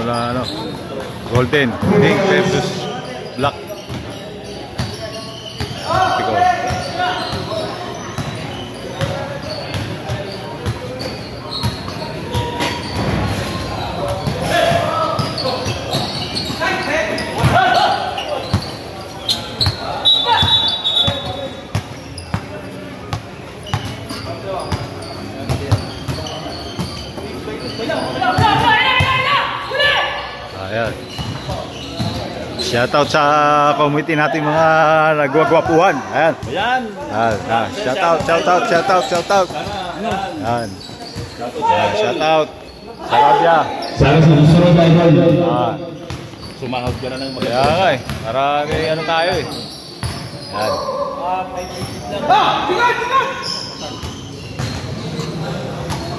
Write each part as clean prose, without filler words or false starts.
na ano, golden, pink versus black. Ayan. Shoutout sa community natin mga nagwagwapuhan. Ayan. Ayan. Shoutout. Ayan. Shoutout. Sarabia. Sana susunod na idol. Sumahod ka na ng mga. Kaya nga eh. Marami ano tayo eh. Ayan.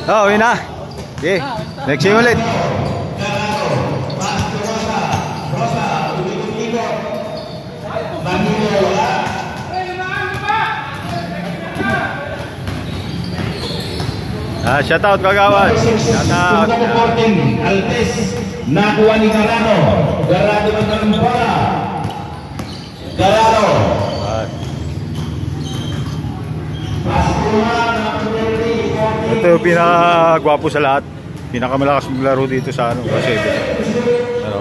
Uwi na. Okay. Next game ulit. Shoutout kagawan. Shoutout. Altes nakuha ni Garano. Garano ng bola. Garano. Ito yung pinagwapo sa lahat. Pinakamalakas maglaro dito sa ano kasi ano.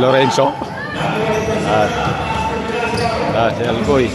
Lorenzo. Si Alcoy.